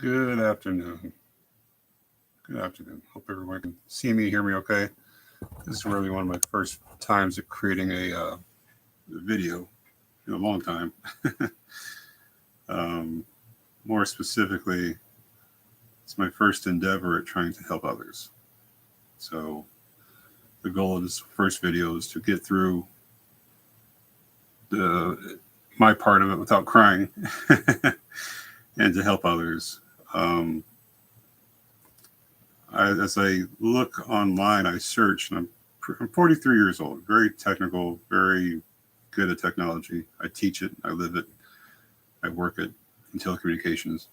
Good afternoon. Good afternoon. Hope everyone can see me, hear me okay. This is really one of my first times of creating a video in a long time. um, More specifically, it's my first endeavor at trying to help others. So the goal of this first video is to get through the my part of it without crying and to help others. Um, as I look online, I search, and I'm 43 years old, very technical, very good at technology. I teach it, I live it, I work it in telecommunications.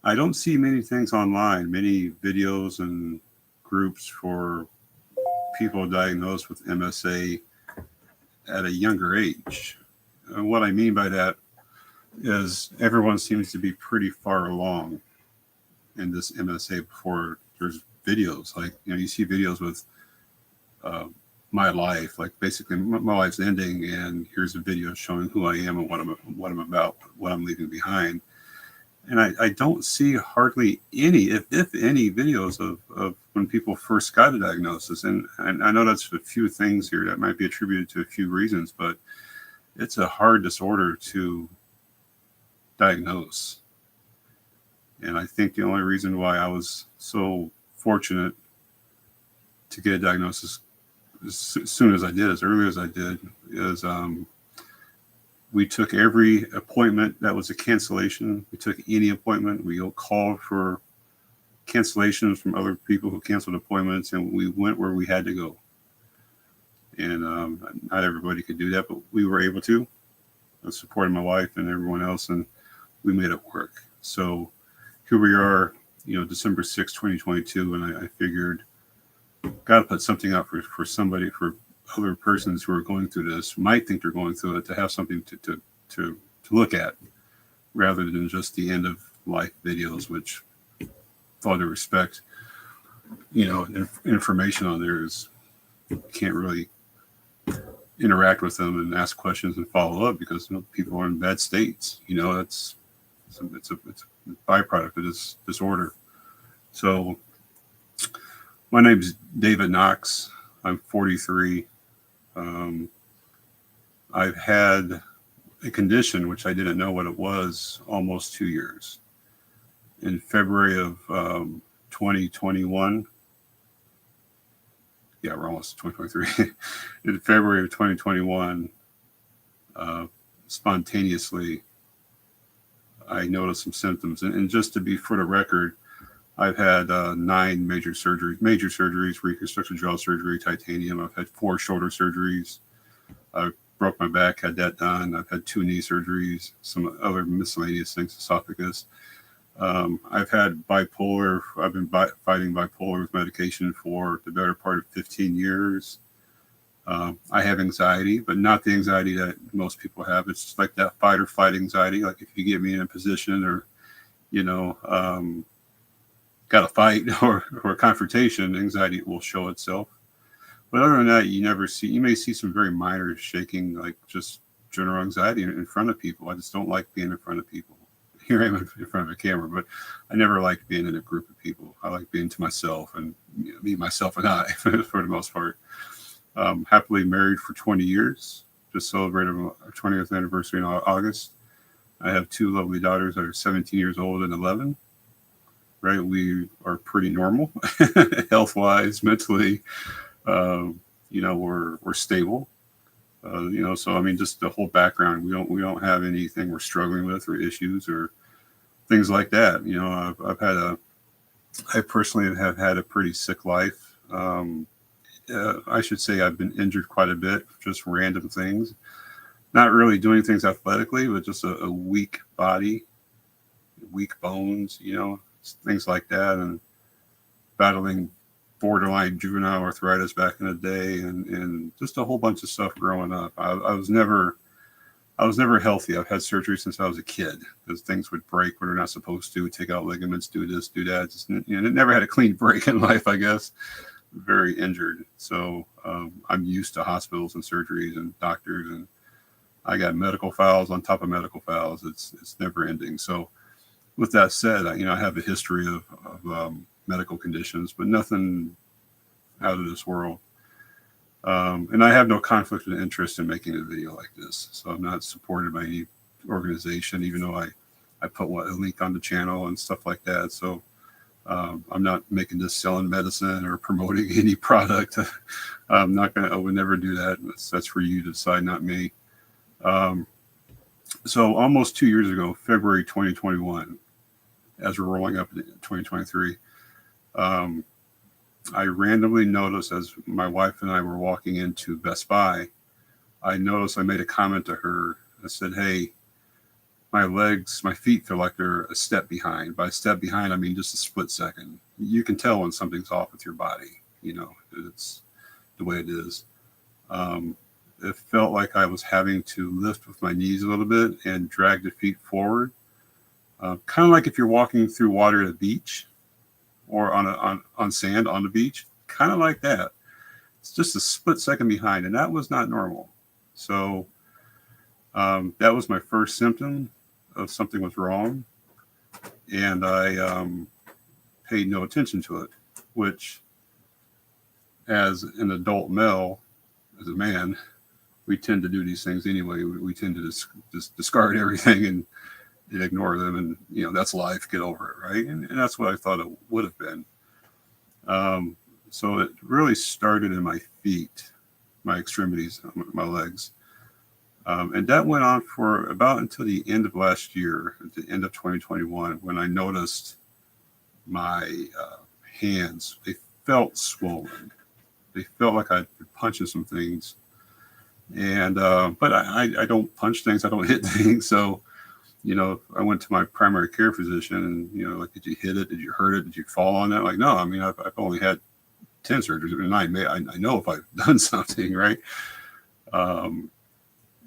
I don't see many things online, many videos and groups for people diagnosed with MSA at a younger age. And what I mean by that is everyone seems to be pretty far along in this MSA before there's videos. Like, you see videos with uh, my life, like basically my life's ending, and here's a video showing who I am and what I'm about, what I'm leaving behind. And I don't see hardly any, if any, videos of when people first got a diagnosis. And I know that's a few things here that might be attributed to a few reasons, but it's a hard disorder to diagnose. And I think the only reason why I was so fortunate to get a diagnosis as soon as I did, as early as I did, is we took every appointment that was a cancellation. We took any appointment. We called for cancellations from other people who canceled appointments, and we went where we had to go. And not everybody could do that, but we were able to. I supported my wife and everyone else, and we made it work. So here we are, December 6, 2022, and I figured, got to put something out for somebody, for other persons who are going through this, might think they're going through it, to have something to look at, rather than just the end of life videos, which, with all due respect, information on there is, can't really interact with them and ask questions and follow up because people are in bad states. It's a byproduct of this disorder. So my name's David Knox. I'm 43. I've had a condition which I didn't know what it was almost 2 years. In February of 2021, yeah, we're almost 2023. In February of 2021, spontaneously, I noticed some symptoms. And just to be for the record, I've had 9 major surgeries, reconstructive jaw surgery, titanium. I've had 4 shoulder surgeries. I broke my back, had that done. I've had 2 knee surgeries, some other miscellaneous things, esophagus. I've had bipolar. I've been fighting bipolar with medication for the better part of 15 years. I have anxiety, but not the anxiety that most people have. It's just like that fight or flight anxiety. Like if you get me in a position or, got a fight or a confrontation, anxiety will show itself. But other than that, you may see some very minor shaking, like just general anxiety in front of people. I just don't like being in front of people. Here I am in front of a camera, but I never liked being in a group of people. I like being to myself and me, myself, and I for the most part. Happily married for 20 years. Just celebrated our 20th anniversary in August. I have 2 lovely daughters that are 17 years old and 11. Right, we are pretty normal, health-wise, mentally. We're stable. So I mean, just the whole background. We don't have anything we're struggling with or issues or things like that. I personally have had a pretty sick life. I should say I've been injured quite a bit, just random things. Not really doing things athletically, but just a weak body, weak bones, things like that, and battling borderline juvenile arthritis back in the day, and just a whole bunch of stuff growing up. I was never healthy. I've had surgery since I was a kid because things would break when they're not supposed to. Take out ligaments, do this, do that. Just, it never had a clean break in life, I guess. Very injured. So I'm used to hospitals and surgeries and doctors, and I got medical files on top of medical files. It's never ending. So with that said, I have a history of medical conditions, but nothing out of this world. And I have no conflict of interest in making a video like this. So I'm not supported by any organization, even though I put a link on the channel and stuff like that. So I'm not making this selling medicine or promoting any product. I'm not going to, I would never do that. That's for you to decide, not me. So almost 2 years ago, February 2021, as we're rolling up into 2023, I randomly noticed as my wife and I were walking into Best Buy, I noticed I made a comment to her. I said, hey, my feet feel like they're a step behind. By step behind, I mean just a split second. You can tell when something's off with your body. It's the way it is. It felt like I was having to lift with my knees a little bit and drag the feet forward. Kind of like if you're walking through water at a beach or on sand on the beach, kind of like that. It's just a split second behind, and that was not normal. So that was my first symptom of something was wrong, and I paid no attention to it, which as an adult male, as a man, we tend to do these things anyway. We tend to just discard everything and ignore them, and that's life. Get over it, right? And that's what I thought it would have been. So it really started in my feet, my extremities, my legs, and that went on for about until the end of last year, at the end of 2021, when I noticed my hands. They felt swollen. They felt like I'd been punching some things, and but I don't punch things. I don't hit things, so. I went to my primary care physician and, like, did you hit it? Did you hurt it? Did you fall on that? Like, no, I mean, I've only had 10 surgeries and I know if I've done something, right. And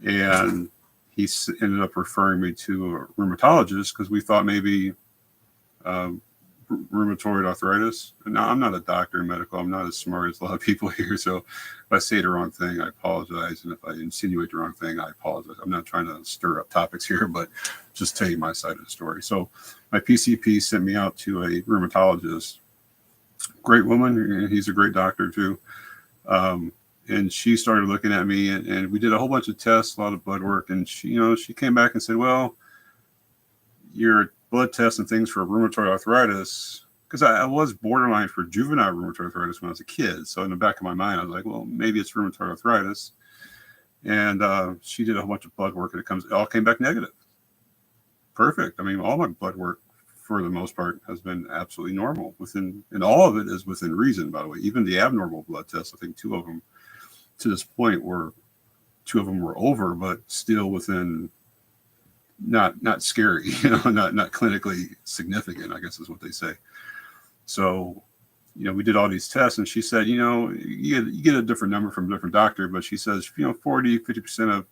he ended up referring me to a rheumatologist because we thought maybe rheumatoid arthritis. Now, I'm not a doctor in medical. I'm not as smart as a lot of people here. So if I say the wrong thing, I apologize. And if I insinuate the wrong thing, I apologize. I'm not trying to stir up topics here, but just tell you my side of the story. So my PCP sent me out to a rheumatologist. Great woman. And he's a great doctor too. And she started looking at me and we did a whole bunch of tests, a lot of blood work. And she came back and said, well, your blood tests and things for rheumatoid arthritis, because I was borderline for juvenile rheumatoid arthritis when I was a kid. So in the back of my mind, I was like, well, maybe it's rheumatoid arthritis. And she did a whole bunch of blood work and it all came back negative. Perfect. I mean, all my blood work for the most part has been absolutely normal and all of it is within reason, by the way. Even the abnormal blood tests, I think two of them to this point were over, but still within not scary, not clinically significant, I guess is what they say. So, we did all these tests and she said, you get a different number from a different doctor, but she says, 40-50% of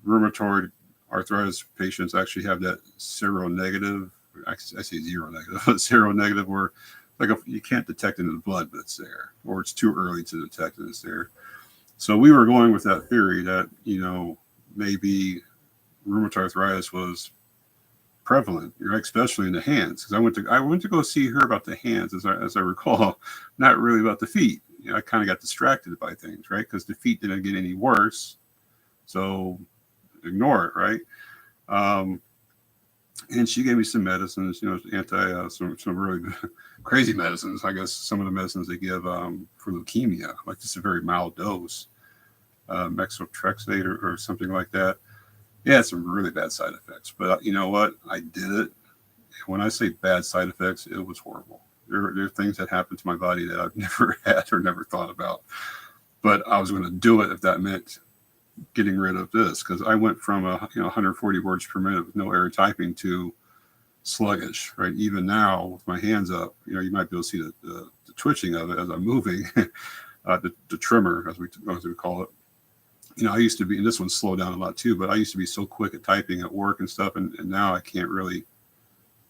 rheumatoid arthritis patients actually have that seronegative, I say zero negative, but seronegative where like you can't detect it in the blood, but it's there, or it's too early to detect it, it's there. So we were going with that theory that, maybe rheumatoid arthritis was prevalent, right? Especially in the hands. Because I went to go see her about the hands, as I recall, not really about the feet. I kind of got distracted by things, right? Because the feet didn't get any worse, so ignore it, right? And she gave me some medicines, some really crazy medicines. I guess some of the medicines they give for leukemia, like just a very mild dose, methotrexate or something like that. Yeah, some really bad side effects. But you know what? I did it. When I say bad side effects, it was horrible. There are things that happened to my body that I've never had or never thought about. But I was going to do it if that meant getting rid of this, because I went from 140 words per minute with no error typing to sluggish, right? Even now with my hands up, you might be able to see the twitching of it as I'm moving, the tremor as we call it. I used to be, and this one's slowed down a lot too, but I used to be so quick at typing at work and stuff, and now I can't really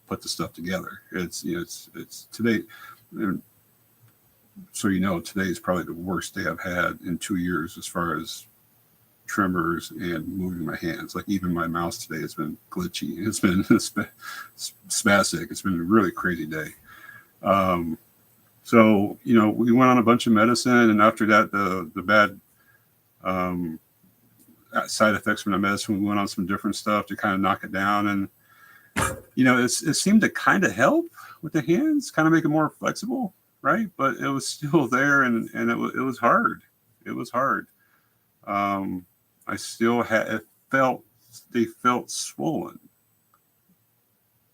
put the stuff together. It's today. So today is probably the worst day I've had in 2 years as far as tremors and moving my hands. Like even my mouse today has been glitchy. It's been spastic. It's been a really crazy day. So, we went on a bunch of medicine, and after that, the bad side effects from the medicine, we went on some different stuff to kind of knock it down. And, it seemed to kind of help with the hands, kind of make it more flexible, right? But it was still there, and it was hard. It was hard. I still they felt swollen,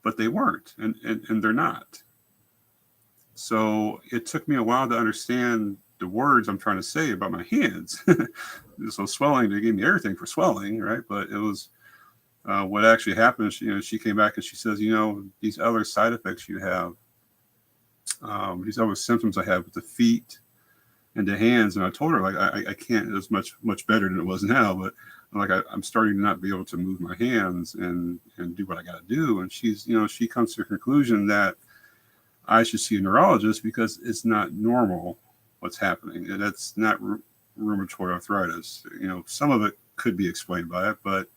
but they weren't, and they're not. So it took me a while to understand the words I'm trying to say about my hands. So swelling, they gave me everything for swelling, right? But it was what actually happened. She came back and she says, these other side effects you have, these other symptoms I have with the feet and the hands. And I told her, like, I can't, it's much better than it was now, but I'm starting to not be able to move my hands and do what I got to do. And she comes to the conclusion that I should see a neurologist because it's not normal what's happening. And that's not rheumatoid arthritis. Some of it could be explained by it, but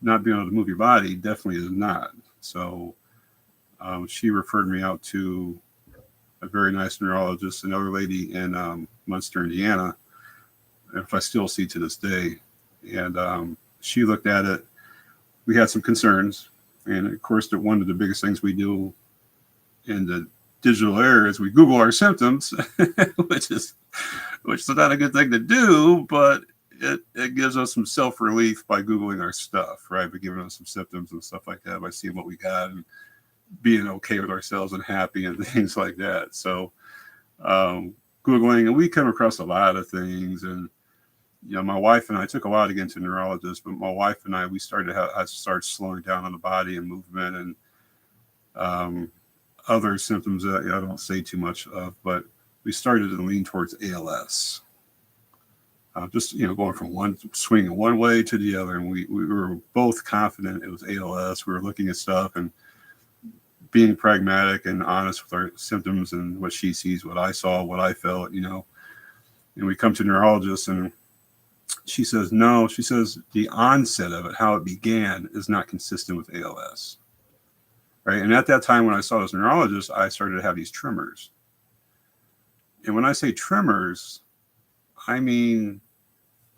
not being able to move your body definitely is not. So she referred me out to a very nice neurologist, another lady in Munster, Indiana, if I still see to this day. And she looked at it. We had some concerns. And of course, one of the biggest things we do in the digital era is we Google our symptoms, which is not a good thing to do, but it gives us some self-relief by Googling our stuff, right? By giving us some symptoms and stuff like that, by seeing what we got and being okay with ourselves and happy and things like that. So Googling, and we come across a lot of things. And, my wife and I took a while to get into neurologist, but my wife and I, we started slowing down on the body and movement and other symptoms that I don't say too much of, but we started to lean towards ALS. Just, going from swinging one way to the other. And we were both confident it was ALS. We were looking at stuff and being pragmatic and honest with our symptoms and what she sees, what I saw, what I felt, and we come to neurologist and she says, no, she says the onset of it, how it began, is not consistent with ALS. Right. And at that time, when I saw this neurologist, I started to have these tremors. And when I say tremors, I mean,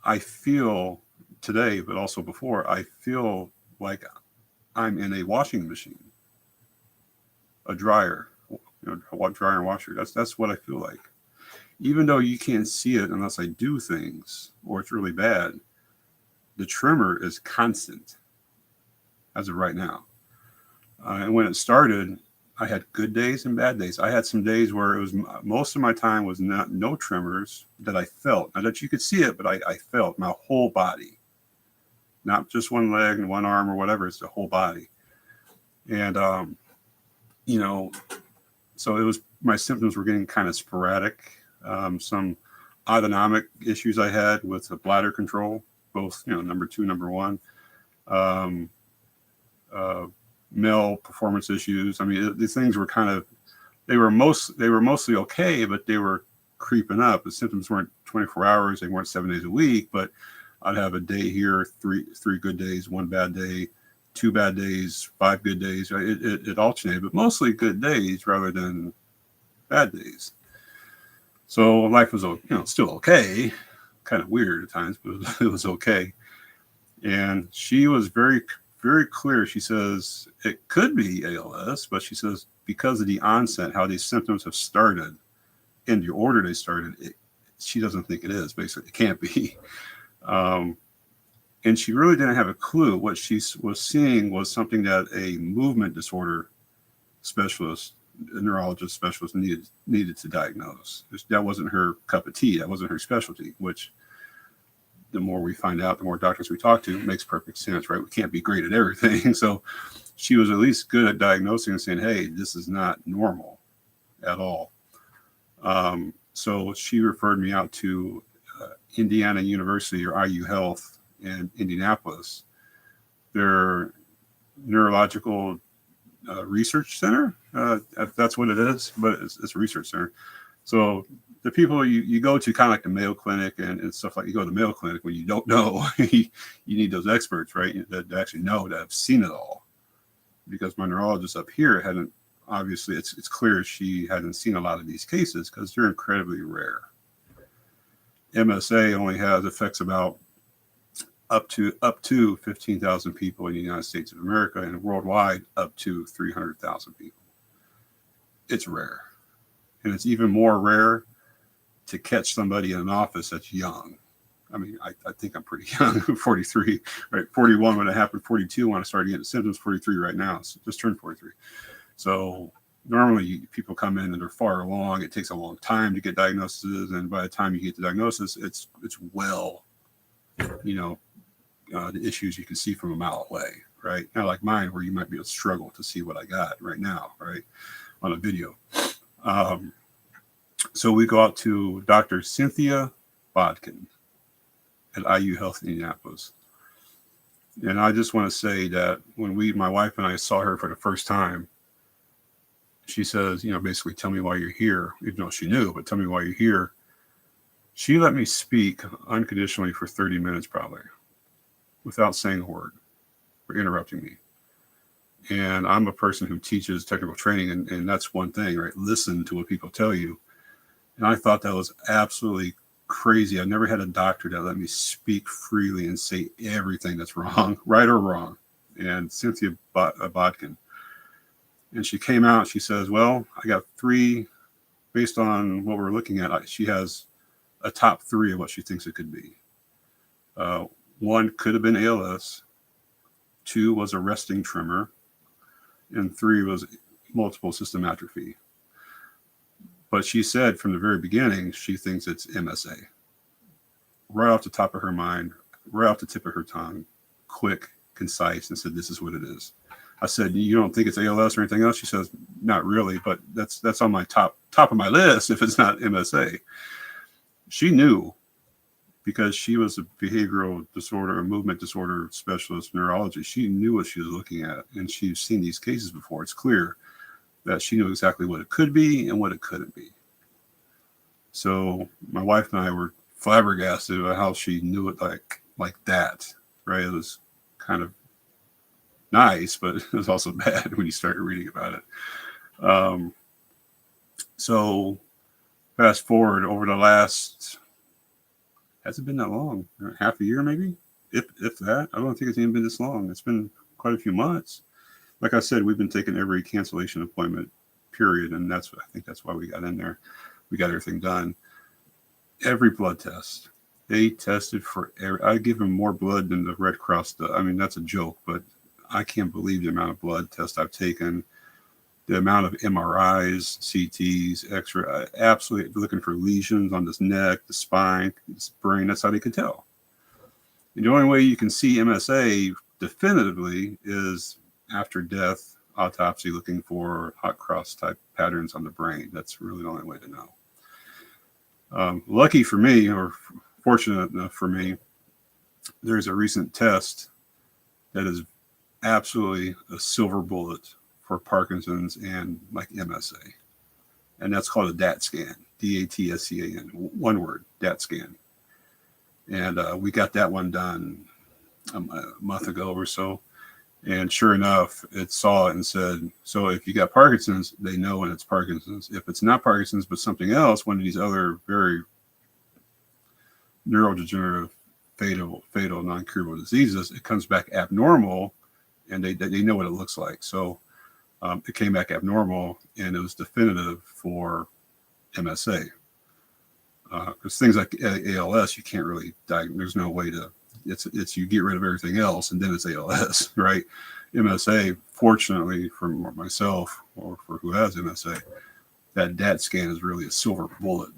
I feel today, but also before, I feel like I'm in a washing machine, a dryer, a dryer and washer. That's what I feel like. Even though you can't see it unless I do things or it's really bad, the tremor is constant as of right now. And when it started, I had good days and bad days. I had some days where it was most of my time was no tremors that I felt. Not that you could see it, but I felt my whole body, not just one leg and one arm or whatever. It's the whole body. And, so it was, my symptoms were getting kind of sporadic. Some autonomic issues I had with the bladder control, both, number 2, number 1. Male performance issues. I mean, these things were they were mostly okay, but they were creeping up. The symptoms weren't 24 hours. They weren't 7 days a week, but I'd have a day here, three good days, 1 bad day, 2 bad days, 5 good days. It alternated, but mostly good days rather than bad days. So life was, still okay. Kind of weird at times, but it was okay. And she was very, very clear. She says it could be ALS, but she says because of the onset, how these symptoms have started in the order they started, she doesn't think it is. Basically, it can't be. And she really didn't have a clue. What she was seeing was something that a movement disorder specialist, a neurologist specialist, needed to diagnose. That wasn't her cup of tea. That wasn't her specialty, which the more we find out, the more doctors we talk to, makes perfect sense, right? We can't be great at everything. So she was at least good at diagnosing and saying, hey, this is not normal at all. So she referred me out to Indiana University, or IU Health, in Indianapolis. Their neurological research center, if that's what it is, but it's a research center. So the people you go to, kind of like the Mayo Clinic and stuff, like you go to the Mayo Clinic when you don't know, you need those experts, right? That actually know, that have seen it all. Because my neurologist up here hadn't, obviously it's clear she hadn't seen a lot of these cases because they're incredibly rare. MSA only affects about up to 15,000 people in the United States of America, and worldwide up to 300,000 people. It's rare. And it's even more rare to catch somebody in an office that's young. I mean, I think I'm pretty young, 43, right? 41 when it happened, 42 when I started getting symptoms, 43 right now. So just turned 43. So normally people come in and they're far along. It takes a long time to get diagnoses. And by the time you get the diagnosis, it's well, the issues you can see from a mile away, right? Not like mine, where you might be able to struggle to see what I got right now, right, on a video. So we go out to Dr. Cynthia Bodkin at IU Health in Indianapolis. And I just want to say that when my wife and I saw her for the first time, she says, basically, tell me why you're here, even though she knew, but tell me why you're here. She let me speak unconditionally for 30 minutes probably, without saying a word or interrupting me. And I'm a person who teaches technical training, and that's one thing, right? Listen to what people tell you. And I thought that was absolutely crazy. I've never had a doctor that let me speak freely and say everything that's wrong, right or wrong. And Cynthia Bodkin. And she came out, she says, well, I got 3, based on what we're looking at, she has a top 3 of what she thinks it could be. 1 could have been ALS, 2 was a resting tremor, and 3 was multiple system atrophy. But she said from the very beginning, she thinks it's MSA. Right off the top of her mind, right off the tip of her tongue, quick, concise, and said, this is what it is. I said, you don't think it's ALS or anything else? She says, not really, but that's on my top of my list if it's not MSA. She knew, because she was a behavioral disorder or movement disorder specialist neurology. She knew what she was looking at, and she's seen these cases before. It's clear that she knew exactly what it could be and what it couldn't be. So my wife and I were flabbergasted about how she knew it like that, right? It was kind of nice, but it was also bad when you started reading about it. So fast forward over the last, has it been that long? Half a year maybe? If that. I don't think it's even been this long. It's been quite a few months. Like I said, we've been taking every cancellation appointment, period. And I think that's why we got in there. We got everything done. Every blood test. They tested for I give them more blood than the Red Cross does. I mean, that's a joke, but I can't believe the amount of blood tests I've taken, the amount of MRIs, CTs, X-ray, absolutely looking for lesions on this neck, the spine, this brain. That's how they can tell. And the only way you can see MSA definitively is after death, autopsy, looking for hot cross type patterns on the brain. That's really the only way to know. Lucky for me, or fortunate enough for me, there's a recent test that is absolutely a silver bullet for Parkinson's and like MSA. And that's called a DAT scan, DATSCAN, one word, DAT scan. And we got that one done a month ago or so. And sure enough, it saw it and said, so if you got Parkinson's, they know when it's Parkinson's. If it's not Parkinson's, but something else, one of these other very neurodegenerative, fatal, non-curable diseases, it comes back abnormal, and they know what it looks like. So it came back abnormal, and it was definitive for MSA. Because things like ALS, you can't really diagnose. There's no way to. It's you get rid of everything else, and then it's ALS, right? MSA, fortunately for myself or for who has MSA, that DAT scan is really a silver bullet,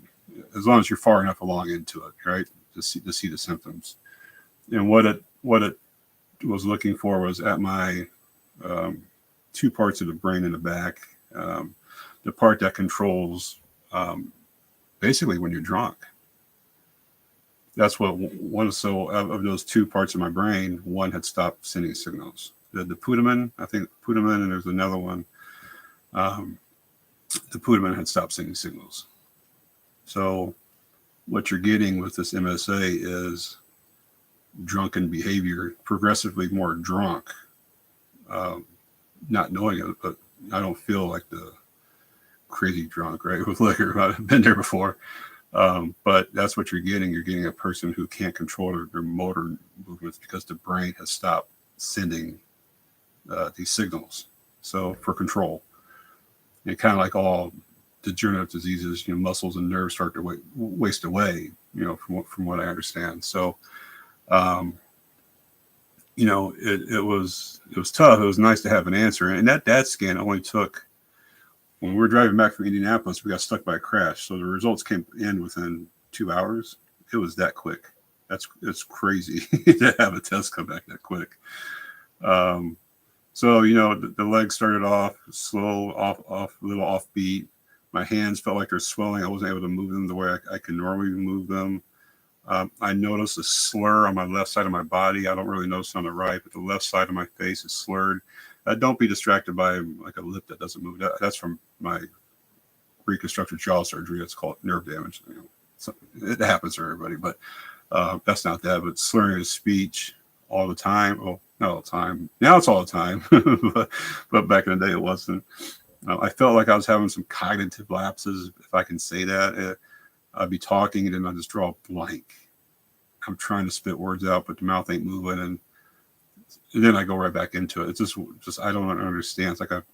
as long as you're far enough along into it, right, to see the symptoms. And what it was looking for was at my 2 parts of the brain in the back, the part that controls basically when you're drunk. That's what one. So of those 2 parts of my brain, one had stopped sending signals. The putamen, and there's another one. The putamen had stopped sending signals. So what you're getting with this MSA is drunken behavior, progressively more drunk, um, not knowing it, but I don't feel like the crazy drunk, right, with liquor. I've been there before. But that's what you're getting. You're getting a person who can't control their motor movements because the brain has stopped sending these signals. So for control, and kind of like all degenerative diseases, muscles and nerves start to waste away. From what I understand. So, um, it was tough. It was nice to have an answer, and that scan only took. When we were driving back from Indianapolis, we got stuck by a crash. So the results came in within 2 hours. It was that quick. It's crazy to have a test come back that quick. So the legs started off slow, off, a little offbeat. My hands felt like they're swelling. I wasn't able to move them the way I can normally move them. I noticed a slur on my left side of my body. I don't really notice on the right, but the left side of my face is slurred. Don't be distracted by like a lip that doesn't move. That's from my reconstructed jaw surgery. It's called nerve damage. So it happens for everybody, but that's not that. But slurring of speech all the time. Well, not all the time. Now it's all the time, but back in the day it wasn't. I felt like I was having some cognitive lapses, if I can say that. I'd be talking and then I just draw a blank. I'm trying to spit words out, but the mouth ain't moving, and then I go right back into it. It's just I don't understand. It's like I've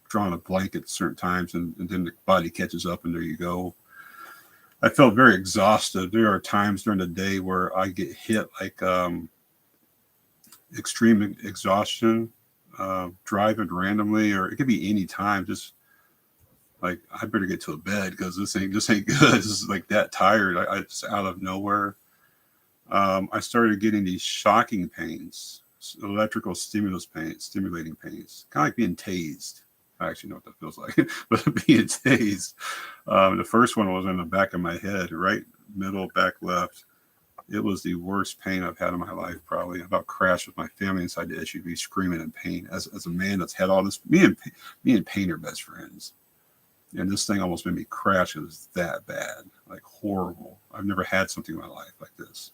drawn a blank at certain times, and then the body catches up, and there you go. I felt very exhausted. There are times during the day where I get hit like extreme exhaustion, driving randomly, or it could be any time. Just like I better get to a bed because this ain't good. This is like that tired. I just out of nowhere. I started getting these shocking pains, electrical stimulating pains, kind of like being tased. I actually know what that feels like, but being tased. The first one was in the back of my head, right middle, back left. It was the worst pain I've had in my life, probably. I about crashed with my family inside the SUV, screaming in pain. As a man that's had all this, me and pain are best friends. And this thing almost made me crash. It was that bad, like horrible. I've never had something in my life like this.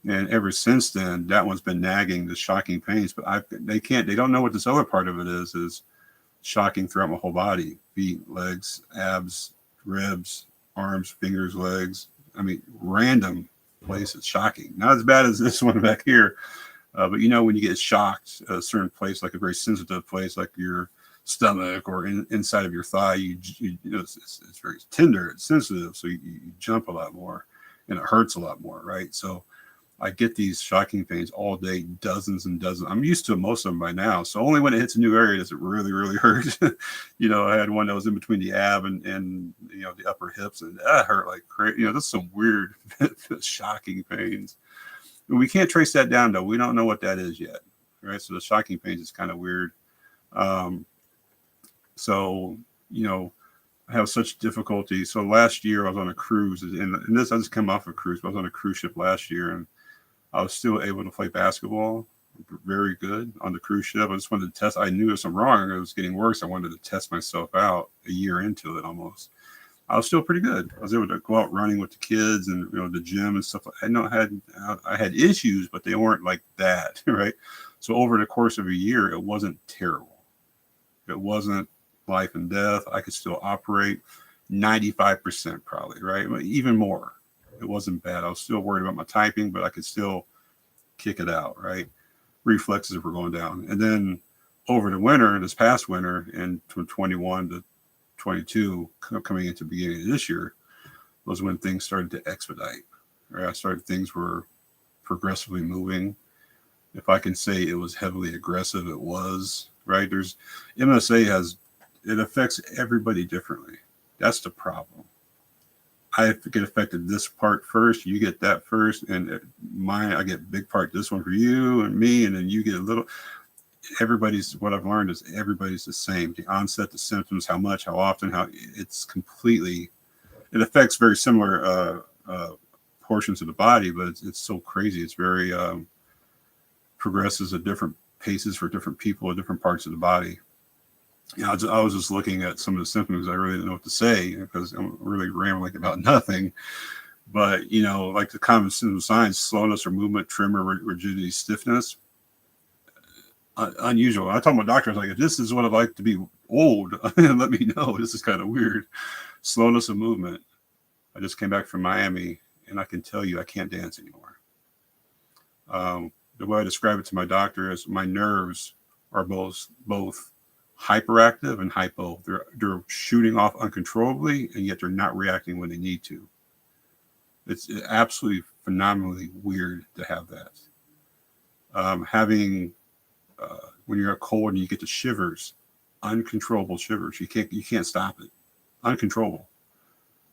And ever since then, that one's been nagging, the shocking pains. But they don't know what this other part of it is shocking throughout my whole body: feet, legs, abs, ribs, arms, fingers, legs. I mean, random places, shocking. Not as bad as this one back here. But when you get shocked, a certain place, like a very sensitive place, like your stomach or inside of your thigh, it's very tender, it's sensitive, so you jump a lot more, and it hurts a lot more, right? So I get these shocking pains all day, dozens and dozens. I'm used to most of them by now. So only when it hits a new area does it really, really hurt. I had one that was in between the ab and the upper hips, and that hurt like crazy. That's some weird, shocking pains. And we can't trace that down though. We don't know what that is yet, right? So the shocking pains is kind of weird. So I have such difficulty. So last year I was on a cruise, and this I just come off a cruise, but I was on a cruise ship last year, and I was still able to play basketball very good on the cruise ship. I just wanted to test. I knew there was something wrong. It was getting worse. I wanted to test myself out a year into it almost. I was still pretty good. I was able to go out running with the kids and the gym and stuff. I had issues, but they weren't like that, right? So over the course of a year, it wasn't terrible. It wasn't life and death. I could still operate 95% probably, right? Even more. It wasn't bad. I was still worried about my typing, but I could still kick it out, right? Reflexes were going down. And then over the winter, this past winter, and from 21 to 22, coming into the beginning of this year, was when things started to expedite. Right? Things were progressively moving. If I can say it was heavily aggressive, it was, right? MSA it affects everybody differently. That's the problem. I get affected this part first, you get that first, and I get big part this one for you and me, and then you get a little. What I've learned is everybody's the same. The onset, the symptoms, how much, how often, it affects very similar portions of the body, but it's so crazy. It's very progresses at different paces for different people at different parts of the body. I was just looking at some of the symptoms. I really didn't know what to say because I'm really rambling about nothing. But, like the common symptom signs, slowness or movement, tremor, rigidity, stiffness, unusual. I told my doctor, I was like, if this is what I'd like to be old, let me know. This is kind of weird. Slowness of movement. I just came back from Miami, and I can tell you I can't dance anymore. The way I describe it to my doctor is my nerves are both hyperactive and hypo. They're shooting off uncontrollably, and yet they're not reacting when they need to. It's absolutely phenomenally weird to have that. Having when you're cold and you get the shivers, uncontrollable shivers. You can't stop it. Uncontrollable.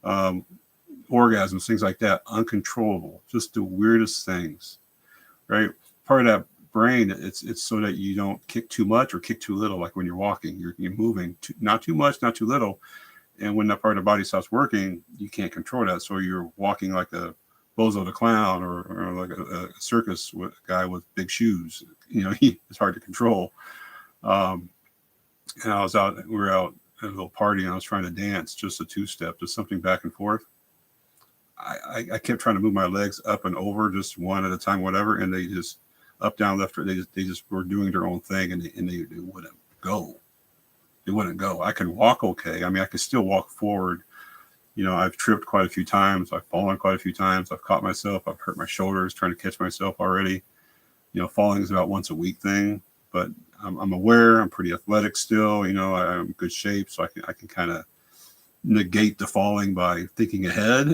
Orgasms, things like that, uncontrollable. Just the weirdest things, right? Part of that brain, it's so that you don't kick too much or kick too little. Like when you're walking, you're moving, not too much, not too little. And when that part of the body stops working, you can't control that. So you're walking like a Bozo the Clown or like a circus guy with big shoes. It's hard to control. And we were out at a little party and I was trying to dance, just a two-step, just something back and forth. I kept trying to move my legs up and over, just one at a time, whatever. And they just up, down, left, right. They just were doing their own thing and they wouldn't go. It wouldn't go. I can walk okay. I mean, I can still walk forward. I've tripped quite a few times. I've fallen quite a few times. I've caught myself. I've hurt my shoulders trying to catch myself already. Falling is about once a week thing, but I'm aware. I'm pretty athletic still. I'm in good shape, so I can kind of negate the falling by thinking ahead.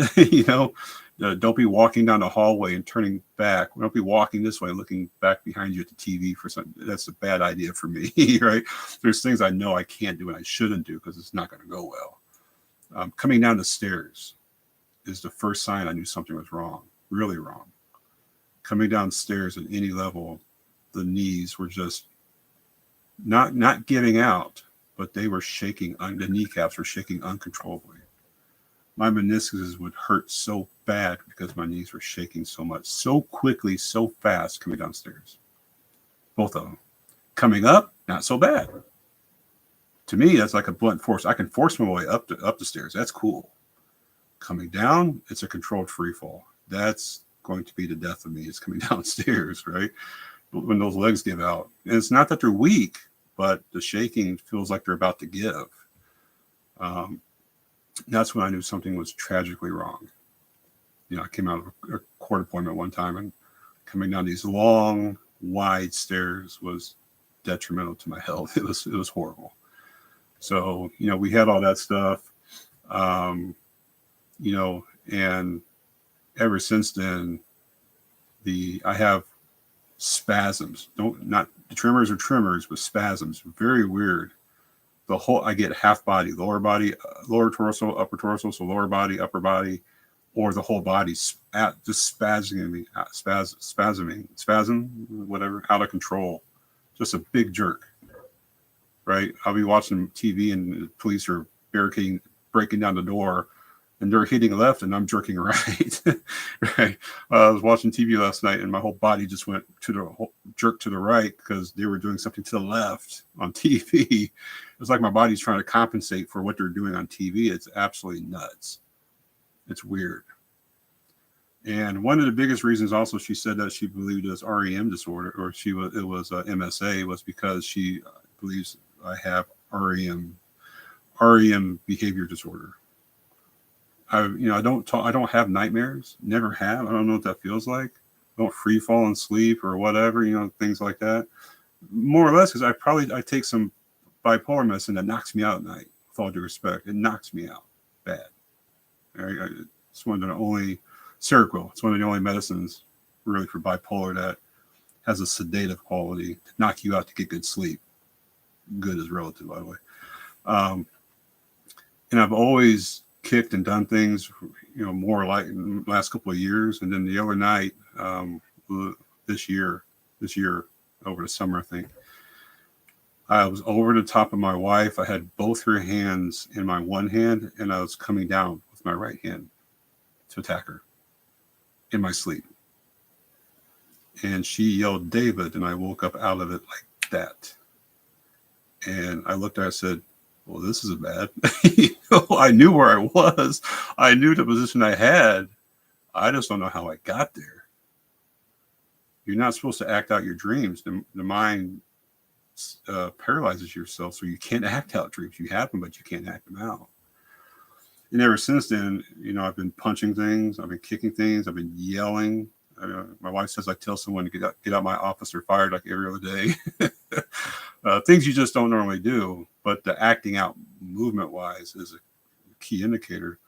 Don't be walking down the hallway and turning back. Don't be walking this way and looking back behind you at the TV for something. That's a bad idea for me, right? There's things I know I can't do and I shouldn't do because it's not going to go well. Coming down the stairs is the first sign I knew something was wrong, really wrong. Coming downstairs at any level, the knees were just not giving out, but they were shaking. The kneecaps were shaking uncontrollably. My meniscus would hurt so bad because my knees were shaking so much, so quickly, so fast coming downstairs. Both of them. Coming up, not so bad. To me, that's like a blunt force. I can force my way up the stairs. That's cool. Coming down, it's a controlled free fall. That's going to be the death of me. It's coming downstairs, right? When those legs give out. And it's not that they're weak, but the shaking feels like they're about to give. That's when I knew something was tragically wrong. I came out of a court appointment one time and coming down these long, wide stairs was detrimental to my health. It was horrible. So, we had all that stuff, and ever since then, I have spasms. Not the tremors or tremors, but spasms. Very weird. I get half body, lower torso, upper torso, so lower body, upper body, or the whole body just spasming, whatever, out of control. Just a big jerk, right? I'll be watching TV and the police are breaking down the door, and they're hitting left and I'm jerking right. Right. I was watching TV last night and my whole body just went jerk to the right because they were doing something to the left on TV. It's like my body's trying to compensate for what they're doing on TV. It's absolutely nuts. It's weird. And one of the biggest reasons also she said that she believed it was REM disorder, or it was MSA, was because she believes I have REM behavior disorder. I don't have nightmares. Never have. I don't know what that feels like. I don't free fall and sleep or whatever, things like that. More or less because I take some bipolar medicine that knocks me out at night. With all due respect, it knocks me out bad. It's one of the only Seroquel. It's one of the only medicines really for bipolar that has a sedative quality to knock you out to get good sleep. Good is relative, by the way. And I've always kicked and done things, more like in the last couple of years. And then the other night, this year over the summer, I think, I was over the top of my wife. I had both her hands in my one hand, and I was coming down with my right hand to attack her in my sleep. And she yelled, "David," and I woke up out of it like that. And I looked at it and said, well, this isn't bad. I knew where I was. I knew the position I had. I just don't know how I got there. You're not supposed to act out your dreams. The mind paralyzes yourself, so you can't act out dreams. You have them, but you can't act them out. And ever since then, I've been punching things, I've been kicking things, I've been yelling. My wife says I tell someone to get out my office or fired like every other day. Things you just don't normally do, but the acting out movement wise is a key indicator.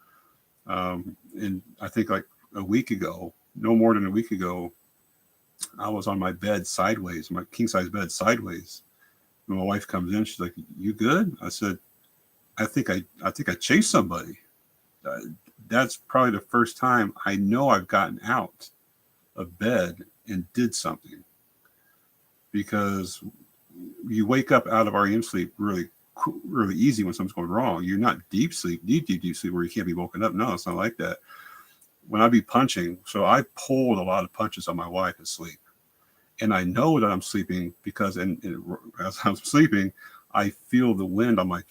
And I think like a week ago, no more than a week ago, I was on my bed sideways, my king size bed sideways. And my wife comes in, she's like, "You good?" I said, I think I chased somebody. That's probably the first time I know I've gotten out of bed and did something, because you wake up out of REM sleep really easy when something's going wrong. You're not deep sleep where you can't be woken up. No, it's not like that. When I be punching, so I pulled a lot of punches on my wife to sleep, and I know that I'm sleeping because as I'm sleeping, I feel the wind on my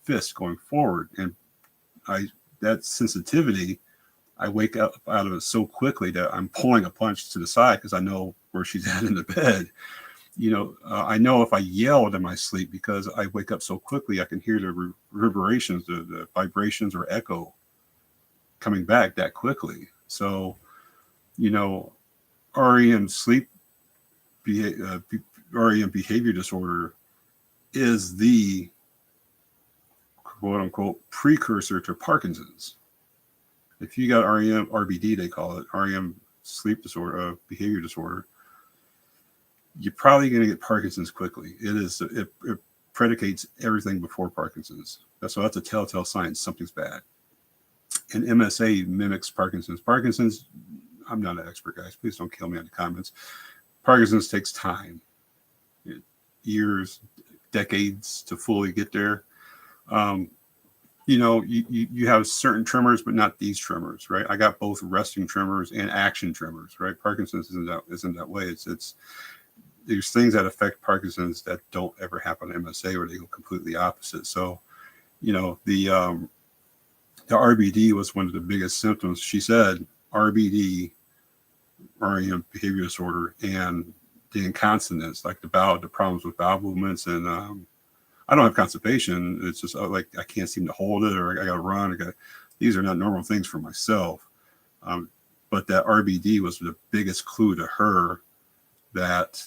fist going forward, and that sensitivity, I wake up out of it so quickly that I'm pulling a punch to the side because I know where she's at in the bed. I know if I yelled in my sleep, because I wake up so quickly, I can hear the reverberations, the vibrations or echo coming back that quickly. So, REM sleep, REM behavior disorder is the quote unquote precursor to Parkinson's. If you got REM, RBD, they call it REM sleep disorder, behavior disorder, you're probably going to get Parkinson's quickly. It predicates everything before Parkinson's. That's a telltale sign something's bad. And MSA mimics Parkinson's. Parkinson's, I'm not an expert, guys. Please don't kill me in the comments. Parkinson's takes time, years, decades to fully get there. You have certain tremors, but not these tremors, right? I got both resting tremors and action tremors, right? Parkinson's isn't that way. It's there's things that affect Parkinson's that don't ever happen in MSA, or they go completely opposite. So, the RBD was one of the biggest symptoms. She said RBD, REM behavior disorder, and the incontinence, like the problems with bowel movements, and I don't have constipation. It's just like I can't seem to hold it, or I got to run. These are not normal things for myself. But that RBD was the biggest clue to her that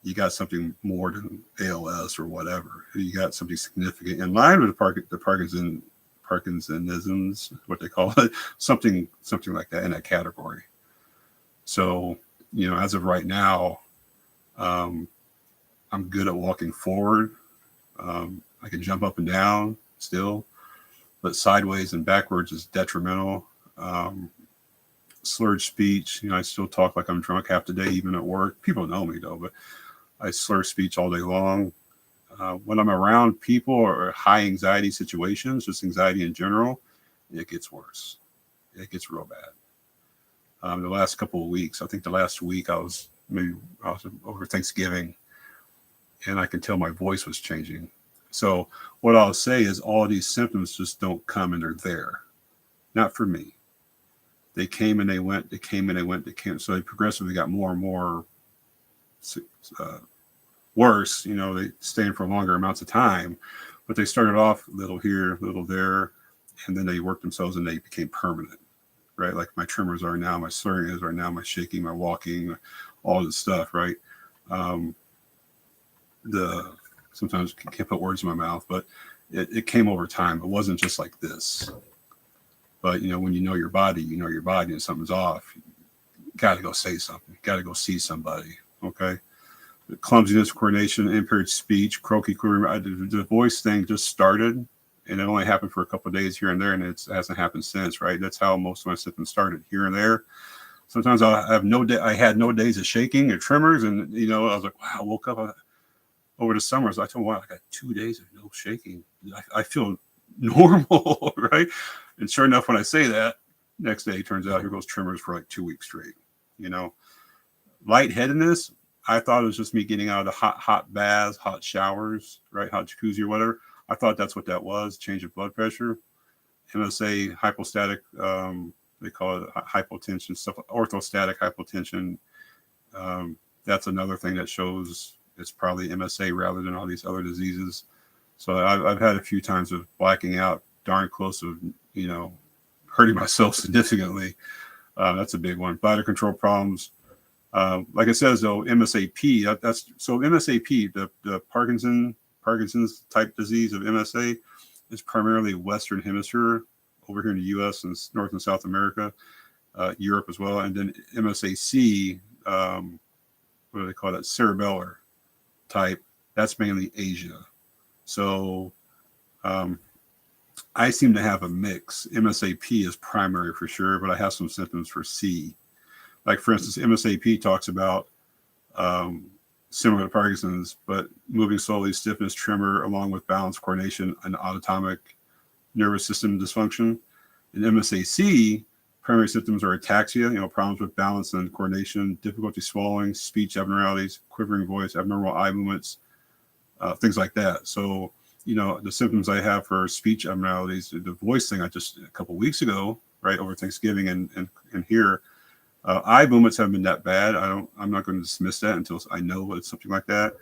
you got something more than ALS or whatever. You got something significant in line with the Parkinsonisms, what they call it, something like that in that category. So, as of right now, I'm good at walking forward. I can jump up and down still, but sideways and backwards is detrimental. Slurred speech, I still talk like I'm drunk half the day, even at work. People know me though, but I slur speech all day long. When I'm around people or high anxiety situations, just anxiety in general, it gets worse. It gets real bad. The last couple of weeks, I think the last week I was over Thanksgiving, and I can tell my voice was changing. So what I'll say is all these symptoms just don't come and they're there. Not for me. They came and they went, they came and they went, they came. So they progressively got more and more worse. They stayed for longer amounts of time, but they started off a little here, a little there, and then they worked themselves and they became permanent, right? Like my tremors are now, my slurring is right now, my shaking, my walking, all this stuff, right? Sometimes I can't put words in my mouth, but it came over time. It wasn't just like this. But, when you know your body and something's off, you got to go say something. You got to go see somebody, okay? The clumsiness, coordination, impaired speech, croaky, the voice thing just started, and it only happened for a couple of days here and there, and it hasn't happened since, right? That's how most of my symptoms started, here and there. Sometimes I had no days of shaking or tremors, and, I was like, wow, I woke up over the summers. I told me, wow, I got 2 days of no shaking. I feel normal, right? And sure enough, when I say that, next day, it turns out here goes tremors for like 2 weeks straight. Lightheadedness, I thought it was just me getting out of the hot baths, hot showers, right? Hot jacuzzi or whatever. I thought that's what that was, change of blood pressure. MSA, hypostatic, they call it hypotension, stuff, orthostatic hypotension. That's another thing that shows it's probably MSA rather than all these other diseases. So I've had a few times of blacking out, darn close of, hurting myself significantly. That's a big one. Bladder control problems. Like it says though, MSA-P. That's so MSA-P, the Parkinson's type disease of MSA, is primarily Western Hemisphere, over here in the U.S. and North and South America, Europe as well, and then MSA-C. What do they call that? Cerebellar type. That's mainly Asia. So I seem to have a mix. MSA-P is primary for sure, but I have some symptoms for C. Like for instance, MSA-P talks about similar to Parkinson's, but moving slowly, stiffness, tremor, along with balance, coordination, and autonomic nervous system dysfunction. In MSA-C, primary symptoms are ataxia, problems with balance and coordination, difficulty swallowing, speech abnormalities, quivering voice, abnormal eye movements, things like that. So, the symptoms I have for speech abnormalities, the voice thing I just a couple of weeks ago, right over Thanksgiving and here, eye movements haven't been that bad. I'm not going to dismiss that until I know it's something like that.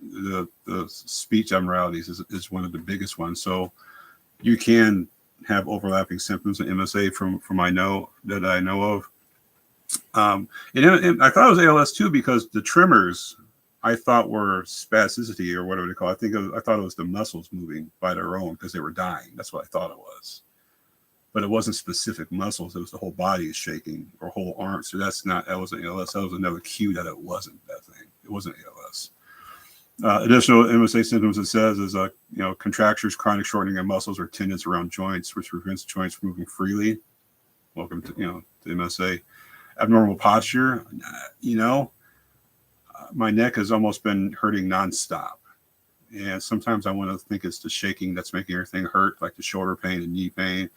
The speech abnormalities is one of the biggest ones. So you can have overlapping symptoms in MSA from I know of. And I thought it was ALS too, because the tremors I thought were spasticity or whatever they call it. I thought it was the muscles moving by their own because they were dying. That's what I thought it was. But it wasn't specific muscles. It was the whole body is shaking or whole arm. So that wasn't ALS. That was another cue that it wasn't that thing. It wasn't ALS. Additional MSA symptoms, it says, is contractures, chronic shortening of muscles or tendons around joints, which prevents joints from moving freely. Welcome to to MSA. Abnormal posture. My neck has almost been hurting nonstop, and sometimes I want to think it's the shaking that's making everything hurt, like the shoulder pain and knee pain.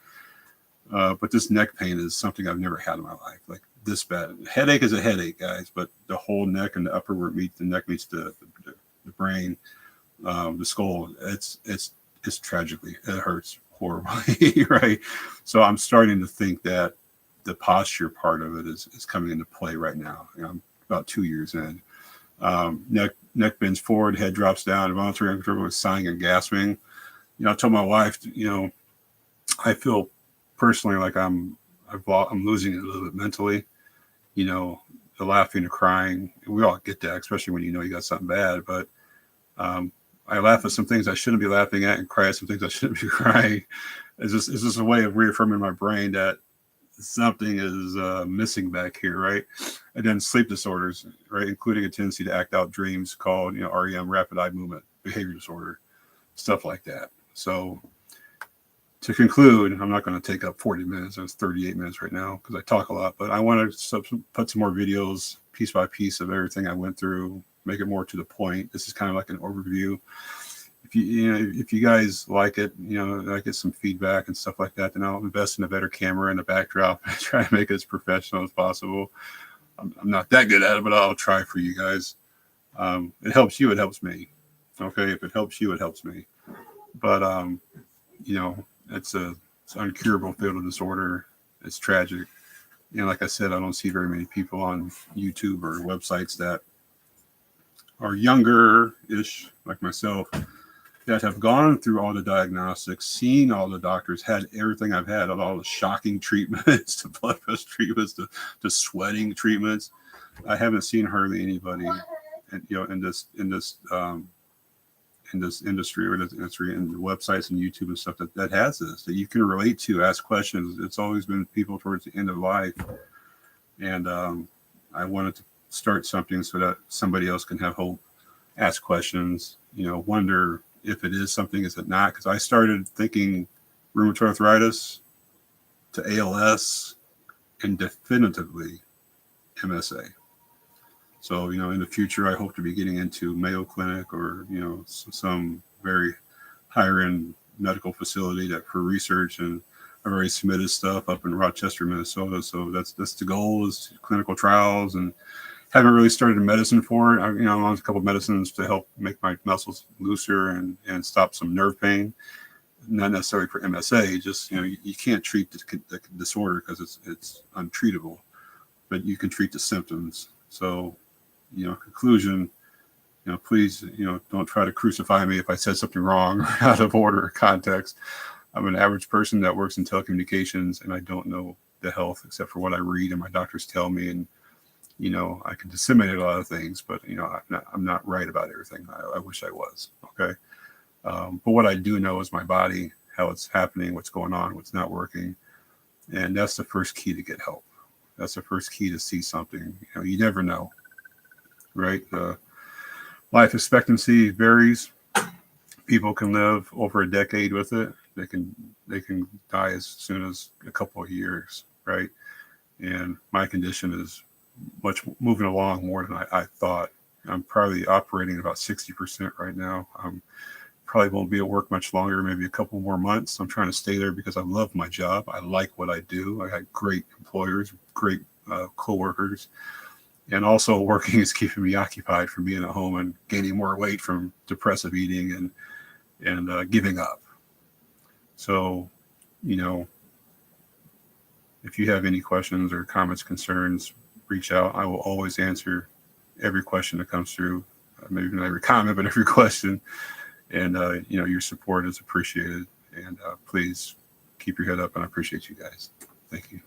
But this neck pain is something I've never had in my life, like this bad. Headache is a headache, guys, but the whole neck and the upper where the neck meets the brain, the skull, it's tragically, it hurts horribly, right? So I'm starting to think that the posture part of it is coming into play right now. I'm about 2 years in. Neck bends forward, head drops down, involuntary uncontrollable with sighing and gasping. I told my wife, I feel personally like I'm losing it a little bit mentally. The laughing, the crying, we all get that, especially when you got something bad. But I laugh at some things I shouldn't be laughing at and cry at some things I shouldn't be crying. It's just a way of reaffirming my brain that something is missing back here, right? And then sleep disorders, right, including a tendency to act out dreams called REM, rapid eye movement behavior disorder, stuff like that. So to conclude, I'm not going to take up 40 minutes. It's 38 minutes right now because I talk a lot, but I want to put some more videos piece by piece of everything I went through, make it more to the point. This is kind of like an overview. If you guys like it, I get some feedback and stuff like that, then I'll invest in a better camera and a backdrop and try to make it as professional as possible. I'm not that good at it, but I'll try for you guys. It helps you, it helps me. Okay, if it helps you, it helps me. But it's an incurable fatal disorder. It's tragic. Like I said, I don't see very many people on YouTube or websites that are younger-ish, like myself, that have gone through all the diagnostics, seen all the doctors, had everything I've had, all the shocking treatments, to blood pressure treatments, to sweating treatments. I haven't seen hardly anybody, in this industry or this industry and the websites and YouTube and stuff that has this, that you can relate to, ask questions. It's always been people towards the end of life. And I wanted to start something so that somebody else can have hope, ask questions, wonder if it is something, is it not? Because I started thinking rheumatoid arthritis to ALS and definitively MSA. So, in the future, I hope to be getting into Mayo Clinic or, some very higher end medical facility that for research, and I've already submitted stuff up in Rochester, Minnesota. So that's the goal, is clinical trials and Haven't really started a medicine for it. I'm on a couple of medicines to help make my muscles looser and stop some nerve pain. Not necessarily for MSA, just, you can't treat the disorder because it's untreatable, but you can treat the symptoms. So, conclusion, please, don't try to crucify me if I said something wrong or out of order or context. I'm an average person that works in telecommunications, and I don't know the health except for what I read and my doctors tell me. And, I can disseminate a lot of things, but, I'm not right about everything. I wish I was. Okay. But what I do know is my body, how it's happening, what's going on, what's not working. And that's the first key to get help. That's the first key to see something. You never know, right? Life expectancy varies. People can live over a decade with it. They can die as soon as a couple of years, right? And my condition is moving along more than I thought. I'm probably operating about 60% right now. Probably won't be at work much longer, maybe a couple more months. I'm trying to stay there because I love my job. I like what I do. I had great employers, great coworkers, and also working is keeping me occupied from being at home and gaining more weight from depressive eating and giving up. So, if you have any questions or comments, concerns, reach out. I will always answer every question that comes through. Maybe not every comment, but every question. And, your support is appreciated. And please keep your head up, and I appreciate you guys. Thank you.